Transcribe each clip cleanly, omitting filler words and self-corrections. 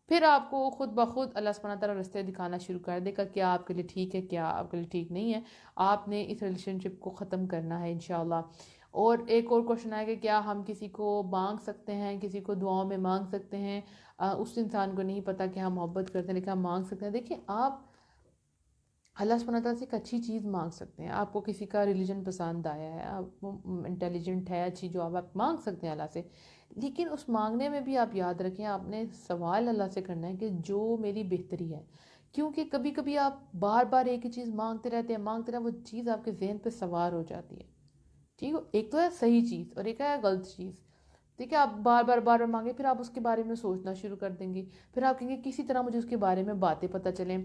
پھر آپ کو خود بخود اللہ سبحانہ تعالیٰ راستے دکھانا شروع کر دے گا کیا آپ کے لیے ٹھیک ہے، کیا آپ کے لیے ٹھیک نہیں ہے. آپ نے اس ریلیشن شپ کو ختم کرنا ہے انشاءاللہ. اور ایک اور کوشچن آئے کہ کیا ہم کسی کو مانگ سکتے ہیں، کسی کو دعاؤں میں مانگ سکتے ہیں؟ اس انسان کو نہیں پتہ کہ ہم محبت کرتے ہیں لیکن ہم مانگ سکتے ہیں. دیکھیں، آپ اللہ سبحانہ تعالیٰ سے ایک اچھی چیز مانگ سکتے ہیں. آپ کو کسی کا ریلیجن پسند آیا ہے، آپ وہ انٹیلیجنٹ ہے، اچھی جو آپ مانگ سکتے ہیں اللہ سے. لیکن اس مانگنے میں بھی آپ یاد رکھیں، آپ نے سوال اللہ سے کرنا ہے کہ جو میری بہتری ہے. کیونکہ کبھی کبھی آپ بار بار ایک ہی چیز مانگتے رہتے ہیں، مانگتے رہتے، وہ چیز آپ کے ذہن پہ سوار ہو جاتی ہے. ٹھیک ہے، ایک تو ہے صحیح چیز اور ایک ہے غلط چیز. ٹھیک ہے، آپ بار بار بار بار مانگیں، پھر آپ اس کے بارے میں سوچنا شروع کر دیں گے. پھر آپ کہیں گے کسی طرح مجھے اس کے بارے میں باتیں پتہ چلیں.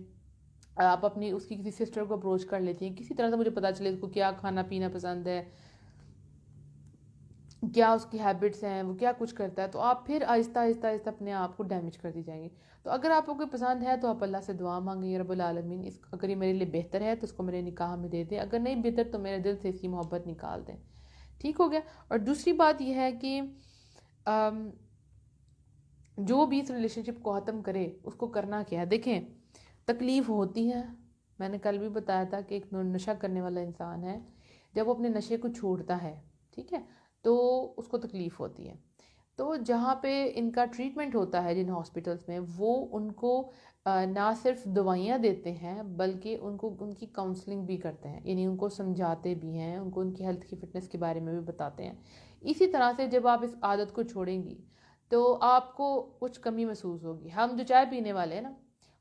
آپ اپنی اس کی کسی سسٹر کو اپروچ کر لیتی ہیں، کسی طرح سے مجھے پتہ چلے اس کو کیا کھانا پینا پسند ہے، کیا اس کی ہیبٹس ہیں، وہ کیا کچھ کرتا ہے. تو آپ پھر آہستہ آہستہ آہستہ اپنے آپ کو ڈیمیج کرتی جائیں گے. تو اگر آپ کو کوئی پسند ہے تو آپ اللہ سے دعا مانگیں، یا رب العالمین اگر یہ میرے لیے بہتر ہے تو اس کو میرے نکاح میں دے دیں، اگر نہیں بہتر تو میرے دل سے اس کی محبت نکال دیں. ٹھیک ہو گیا. اور دوسری بات یہ ہے کہ جو بھی اس ریلیشن شپ کو ختم کرے اس کو کرنا کیا ہے. دیکھیں، تکلیف ہوتی ہے. میں نے کل بھی بتایا تھا کہ ایک نشہ کرنے والا انسان ہے، جب وہ اپنے نشے کو چھوڑتا ہے، ٹھیک ہے، تو اس کو تکلیف ہوتی ہے. تو جہاں پہ ان کا ٹریٹمنٹ ہوتا ہے جن ہاسپٹلس میں، وہ ان کو نہ صرف دوائیاں دیتے ہیں بلکہ ان کی کاؤنسلنگ بھی کرتے ہیں، یعنی ان کو سمجھاتے بھی ہیں، ان کو ان کی ہیلتھ کی فٹنس کے بارے میں بھی بتاتے ہیں. اسی طرح سے جب آپ اس عادت کو چھوڑیں گی تو آپ کو کچھ کمی محسوس ہوگی. ہم جو چائے پینے والے ہیں نا،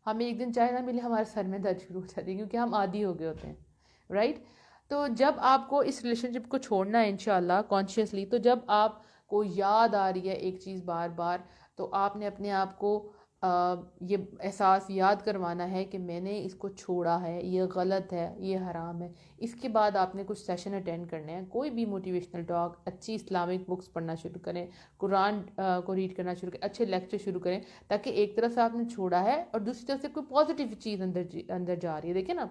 ہمیں ایک دن چائے نہ ملے ہمارے سر میں درد شروع ہو جاتی ہے، کیونکہ ہم عادی ہو گئے ہوتے ہیں، رائٹ. تو جب آپ کو اس ریلیشن شپ کو چھوڑنا ہے انشاءاللہ کانشیسلی، تو جب آپ کو یاد آ رہی ہے ایک چیز بار بار، تو آپ نے اپنے آپ کو یہ احساس یاد کروانا ہے کہ میں نے اس کو چھوڑا ہے، یہ غلط ہے، یہ حرام ہے. اس کے بعد آپ نے کچھ سیشن اٹینڈ کرنے ہیں، کوئی بھی موٹیویشنل ٹاک، اچھی اسلامک بکس پڑھنا شروع کریں، قرآن کو ریڈ کرنا شروع کریں، اچھے لیکچر شروع کریں، تاکہ ایک طرف سے آپ نے چھوڑا ہے اور دوسری طرف سے کوئی پازیٹیو چیز اندر جا رہی ہے. دیکھیں نا،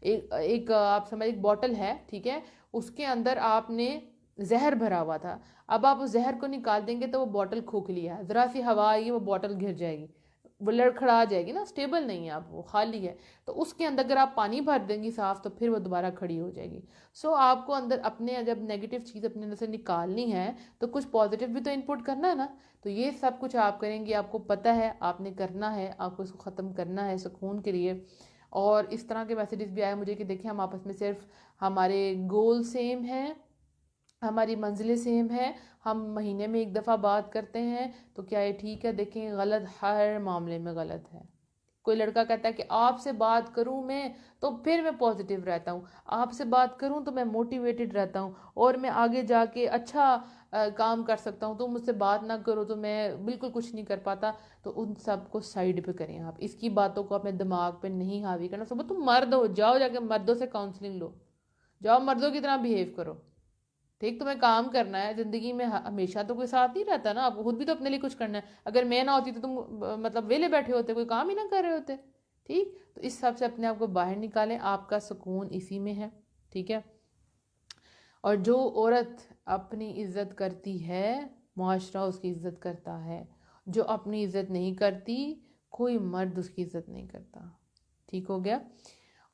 ایک آپ سمجھ، ایک بوٹل ہے، ٹھیک ہے، اس کے اندر آپ نے زہر بھرا ہوا تھا. اب آپ اس زہر کو نکال دیں گے تو وہ بوٹل کھوکھلی ہے، ذرا سی ہوا آئے گی وہ بوٹل گر جائے گی، وہ لڑکھڑا جائے گی نا، سٹیبل نہیں ہے، اب وہ خالی ہے. تو اس کے اندر اگر آپ پانی بھر دیں گی صاف تو پھر وہ دوبارہ کھڑی ہو جائے گی. سو آپ کو اندر اپنے جب نیگیٹو چیز اپنے اندر سے نکالنی ہے تو کچھ پازیٹیو بھی تو انپٹ کرنا ہے نا. تو یہ سب کچھ آپ کریں گے، آپ کو پتہ ہے آپ نے کرنا ہے، آپ کو اس کو ختم کرنا ہے سکون کے لیے. اور اس طرح کے میسیجز بھی آئے مجھے کہ دیکھیں ہم آپس میں صرف ہمارے گول سیم ہیں، ہماری منزلیں سیم ہیں، ہم مہینے میں ایک دفعہ بات کرتے ہیں، تو کیا یہ ٹھیک ہے؟ دیکھیں، غلط، ہر معاملے میں غلط ہے. کوئی لڑکا کہتا ہے کہ آپ سے بات کروں میں تو پھر میں پازیٹیو رہتا ہوں، آپ سے بات کروں تو میں موٹیویٹڈ رہتا ہوں اور میں آگے جا کے اچھا کام کر سکتا ہوں، تم مجھ سے بات نہ کرو تو میں بالکل کچھ نہیں کر پاتا. تو ان سب کو سائڈ پہ کریں. آپ اس کی باتوں کو اپنے دماغ پہ نہیں حاوی کرنا. صبح تم مرد ہو، جاؤ جا کے مردوں سے کاؤنسلنگ لو، جاؤ مردوں کی طرح بیہیو کرو. ٹھیک، تمہیں کام کرنا ہے زندگی میں، ہمیشہ تو کوئی ساتھ نہیں رہتا نا، آپ کو خود بھی تو اپنے لیے کچھ کرنا ہے. اگر میں نہ ہوتی تو تم مطلب ویلے بیٹھے ہوتے، کوئی کام ہی نہ کر رہے ہوتے. ٹھیک، تو اس سب سے اپنے آپ کو باہر نکالیں، آپ کا سکون اسی میں ہے. ٹھیک ہے. اور جو عورت اپنی عزت کرتی ہے معاشرہ اس کی عزت کرتا ہے، جو اپنی عزت نہیں کرتی کوئی مرد اس کی عزت نہیں کرتا. ٹھیک ہو گیا.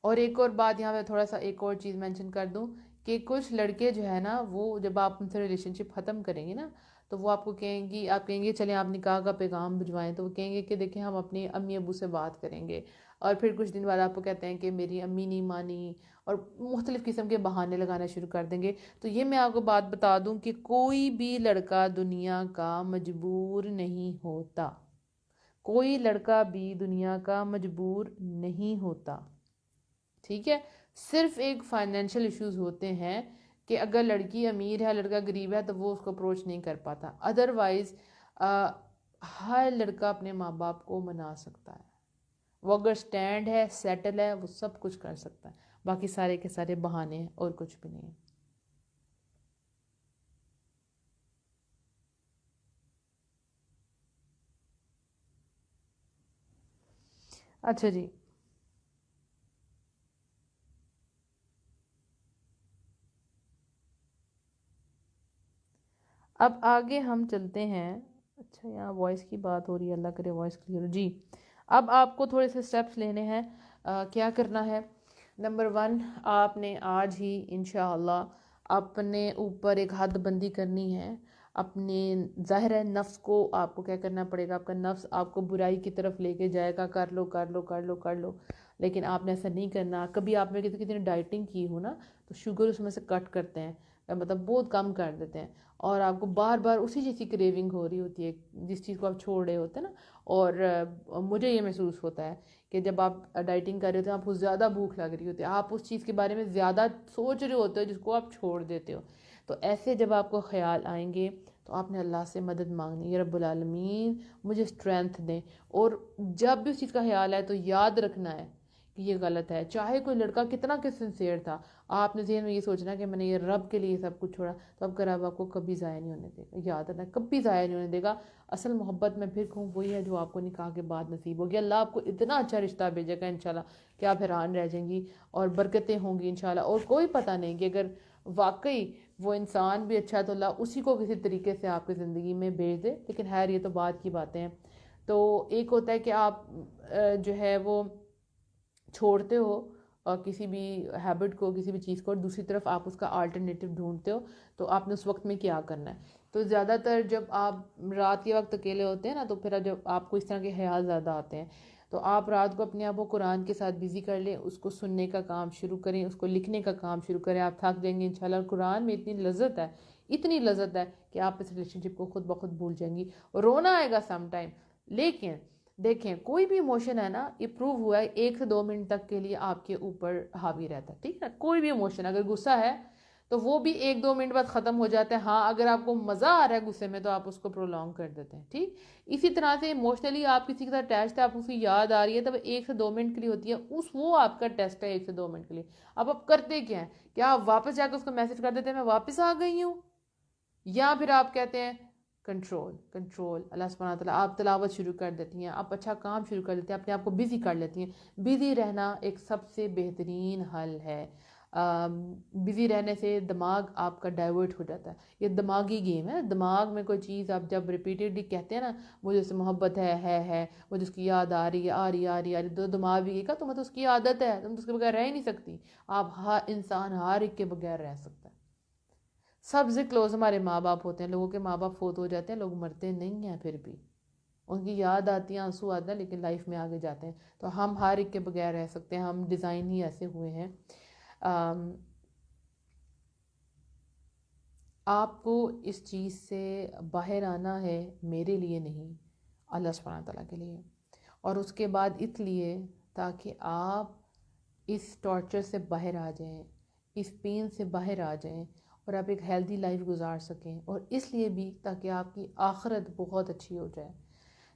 اور ایک اور بات یہاں پہ تھوڑا سا ایک اور چیز مینشن کر دوں کہ کچھ لڑکے جو ہے نا، وہ جب آپ ان سے ریلیشن شپ ختم کریں گے نا تو وہ آپ کو کہیں گی، آپ کہیں گے چلیں آپ نکاح کا پیغام بھجوائیں، تو وہ کہیں گے کہ دیکھیں ہم اپنی امی ابو سے بات کریں گے. اور پھر کچھ دن بعد آپ کو کہتے ہیں کہ میری امی نہیں مانی، اور مختلف قسم کے بہانے لگانا شروع کر دیں گے. تو یہ میں آپ کو بات بتا دوں کہ کوئی بھی لڑکا دنیا کا مجبور نہیں ہوتا، کوئی لڑکا بھی دنیا کا مجبور نہیں ہوتا. ٹھیک ہے. صرف ایک فائنینشیل ایشوز ہوتے ہیں کہ اگر لڑکی امیر ہے لڑکا غریب ہے تو وہ اس کو اپروچ نہیں کر پاتا. ادروائز ہر لڑکا اپنے ماں باپ کو منا سکتا ہے، وہ اگر سٹینڈ ہے، سیٹل ہے، وہ سب کچھ کر سکتا ہے. باقی سارے کے سارے بہانے ہیں اور کچھ بھی نہیں ہے. اچھا جی، اب آگے ہم چلتے ہیں. اچھا یہاں وائس کی بات ہو رہی ہے، اللہ کرے وائس کلیئر ہو جی. اب آپ کو تھوڑے سے سٹیپس لینے ہیں. کیا کرنا ہے؟ نمبر 1، آپ نے آج ہی انشاءاللہ اپنے اوپر ایک حد بندی کرنی ہے. اپنے ظاہر ہے نفس کو آپ کو کیا کرنا پڑے گا، آپ کا نفس آپ کو برائی کی طرف لے کے جائے گا، کر لو کر لو کر لو کر لو، لیکن آپ نے ایسا نہیں کرنا. کبھی آپ نے کسی نے ڈائٹنگ کی ہو نا تو شوگر اس میں سے کٹ کرتے ہیں، مطلب بہت کم کر دیتے ہیں، اور آپ کو بار بار اسی چیز کی کریونگ ہو رہی ہوتی ہے جس چیز کو آپ چھوڑ رہے ہوتے ہیں نا. اور مجھے یہ محسوس ہوتا ہے کہ جب آپ ڈائٹنگ کر رہے ہوتے ہیں آپ کو زیادہ بھوک لگ رہی ہوتی ہے، آپ اس چیز کے بارے میں زیادہ سوچ رہے ہوتے ہو جس کو آپ چھوڑ دیتے ہو. تو ایسے جب آپ کو خیال آئیں گے تو آپ نے اللہ سے مدد مانگنی، یا رب العالمین مجھے اسٹرینتھ دیں. اور جب بھی اس چیز کا خیال آئے تو یاد رکھنا ہے کہ یہ غلط ہے. چاہے کوئی لڑکا کتنا کہ سنسیئر تھا، آپ نے ذہن میں یہ سوچنا کہ میں نے یہ رب کے لیے سب کچھ چھوڑا، تو اب کا رب آپ کو کبھی ضائع نہیں ہونے دے گا. یاد رکھنا کبھی ضائع نہیں ہونے دے گا. اصل محبت میں پھر کہوں وہی ہے جو آپ کو نکاح کے بعد نصیب ہوگی. اللہ آپ کو اتنا اچھا رشتہ بھیجے گا انشاءاللہ کہ آپ حیران رہ جائیں گی، اور برکتیں ہوں گی انشاءاللہ. اور کوئی پتہ نہیں کہ اگر واقعی وہ انسان بھی اچھا ہے تو اللہ اسی کو کسی طریقے سے آپ کی زندگی میں بھیج دے. لیکن خیر یہ تو بعد کی باتیں ہیں. تو ایک ہوتا ہے کہ آپ جو ہے وہ چھوڑتے ہو کسی بھی ہیبٹ کو، کسی بھی چیز کو، اور دوسری طرف آپ اس کا آلٹرنیٹیو ڈھونڈتے ہو. تو آپ نے اس وقت میں کیا کرنا ہے؟ تو زیادہ تر جب آپ رات کے وقت اکیلے ہوتے ہیں نا تو پھر جب آپ کو اس طرح کے خیال زیادہ آتے ہیں تو آپ رات کو اپنے آپ کو قرآن کے ساتھ بزی کر لیں، اس کو سننے کا کام شروع کریں، اس کو لکھنے کا کام شروع کریں. آپ تھک جائیں گے انشاءاللہ. اور قرآن میں اتنی لذت ہے، اتنی لذت ہے کہ آپ اس ریلیشن شپ کو خود بخود بھول جائیں گی. رونا آئے گا سم ٹائم، لیکن دیکھیں کوئی بھی ایموشن ہے نا یہ پروو ہوا ہے 1 سے 2 منٹ تک کے لیے آپ کے اوپر حاوی رہتا ہے. ٹھیک ہے، کوئی بھی ایموشن اگر غصہ ہے تو وہ بھی 1-2 منٹ بعد ختم ہو جاتا ہے. ہاں اگر آپ کو مزہ آ رہا ہے غصے میں تو آپ اس کو پرولونگ کر دیتے ہیں. ٹھیک اسی طرح سے ایموشنلی آپ کسی کے ساتھ اٹیچ تھے، آپ اس کی یاد آ رہی ہے تب 1 سے 2 منٹ کے لیے ہوتی ہے، وہ آپ کا ٹیسٹ ہے 1 سے 2 منٹ کے لیے. اب آپ کرتے کیا ہیں؟ کیا آپ واپس جا کے اس کو میسج کر دیتے ہیں میں واپس آ گئی ہوں، یا پھر آپ کہتے ہیں کنٹرول کنٹرول اللہ سبحانہ وتعالیٰ، آپ تلاوت شروع کر دیتی ہیں، آپ اچھا کام شروع کر دیتے ہیں، اپنے آپ کو بزی کر لیتی ہیں. بزی رہنا ایک سب سے بہترین حل ہے. بزی رہنے سے دماغ آپ کا ڈائیورٹ ہو جاتا ہے. یہ دماغی گیم ہے. دماغ میں کوئی چیز آپ جب ریپیٹیڈلی کہتے ہیں نا مجھے اس سے محبت ہے مجھے اس کی یاد آ رہی ہے آ رہی آ رہی تو دماغ بھی کہا تمہیں تو اس کی عادت ہے، تم تو اس کے بغیر رہ ہی نہیں سکتی. آپ انسان ہر ایک کے بغیر رہ سکتا ہے. سب سے کلوز ہمارے ماں باپ ہوتے ہیں. لوگوں کے ماں باپ فوت ہو جاتے ہیں، لوگ مرتے نہیں ہیں، پھر بھی ان کی یاد آتی ہے، آنسو آتے ہیں، لیکن لائف میں آگے جاتے ہیں. تو ہم ہر ایک کے بغیر رہ سکتے ہیں. ہم ڈیزائن ہی ایسے ہوئے ہیں. آپ کو اس چیز سے باہر آنا ہے، میرے لیے نہیں، اللہ سبحانہ تعالیٰ کے لیے. اور اس کے بعد اس لیے تاکہ آپ اس ٹارچر سے باہر آ جائیں، اس پین سے باہر آ جائیں، اور آپ ایک ہیلدی لائف گزار سکیں. اور اس لیے بھی تاکہ آپ کی آخرت بہت اچھی ہو جائے.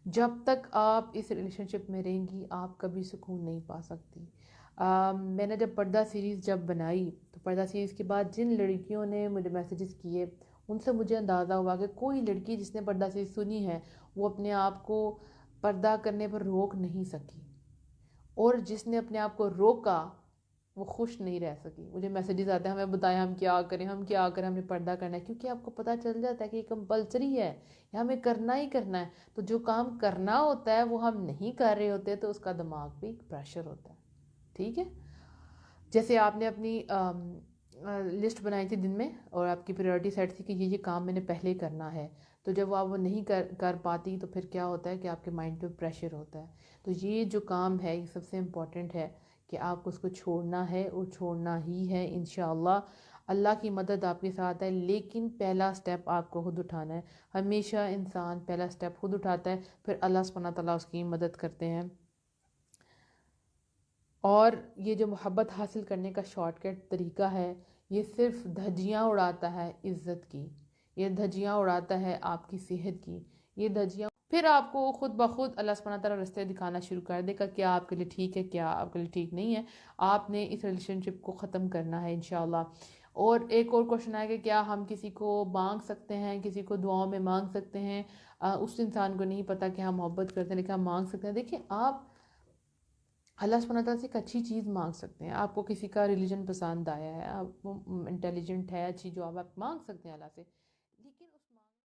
جب تک آپ اس ریلیشن شپ میں رہیں گی آپ کبھی سکون نہیں پا سکتی. میں نے جب پردہ سیریز جب بنائی تو پردہ سیریز کے بعد جن لڑکیوں نے مجھے میسیجز کیے ان سے مجھے اندازہ ہوا کہ کوئی لڑکی جس نے پردہ سیریز سنی ہے وہ اپنے آپ کو پردہ کرنے پر روک نہیں سکی، اور جس نے اپنے آپ کو روکا وہ خوش نہیں رہ سکی. مجھے میسیجز آتے ہیں ہمیں بتائیں ہم کیا کریں، ہم نے پردہ کرنا ہے، کیونکہ آپ کو پتہ چل جاتا ہے کہ یہ کمپلسری ہے، یہ ہمیں کرنا ہی کرنا ہے. تو جو کام کرنا ہوتا ہے وہ ہم نہیں کر رہے ہوتے تو اس کا دماغ بھی پریشر ہوتا ہے. ٹھیک ہے، جیسے آپ نے اپنی لسٹ بنائی تھی دن میں اور آپ کی پریورٹی سیٹ تھی کہ یہ کام میں نے پہلے کرنا ہے، تو جب آپ وہ نہیں کر پاتی تو پھر کیا ہوتا ہے کہ آپ کے مائنڈ پہ پریشر ہوتا ہے. تو یہ جو کام ہے یہ سب سے امپورٹنٹ ہے کہ آپ کو اس کو چھوڑنا ہے اور چھوڑنا ہی ہے انشاءاللہ. اللہ کی مدد آپ کے ساتھ ہے، لیکن پہلا سٹیپ آپ کو خود اٹھانا ہے. ہمیشہ انسان پہلا سٹیپ خود اٹھاتا ہے، پھر اللہ سبحانہ تعالیٰ اس کی مدد کرتے ہیں. اور یہ جو محبت حاصل کرنے کا شارٹ کٹ طریقہ ہے یہ صرف دھجیاں اڑاتا ہے عزت کی، یہ دھجیاں اڑاتا ہے آپ کی صحت کی، یہ دھجیاں پھر آپ کو خود بخود اللہ سبحانہ تعالیٰ رستے دکھانا شروع کر دے گا کیا آپ کے لیے ٹھیک ہے کیا آپ کے لیے ٹھیک نہیں ہے. آپ نے اس ریلیشن شپ کو ختم کرنا ہے انشاءاللہ. اور ایک اور کوشچن ہے کہ کیا ہم کسی کو مانگ سکتے ہیں، کسی کو دعاؤں میں مانگ سکتے ہیں؟ اس انسان کو نہیں پتا کہ ہم محبت کرتے ہیں لیکن ہم مانگ سکتے ہیں. دیکھیں آپ اللہ سبحانہ تعالیٰ سے ایک اچھی چیز مانگ سکتے ہیں. آپ کو کسی کا ریلیجن پسند آیا ہے، آپ وہ انٹیلیجنٹ ہے اچھی جو آپ مانگ سکتے ہیں اللہ سے.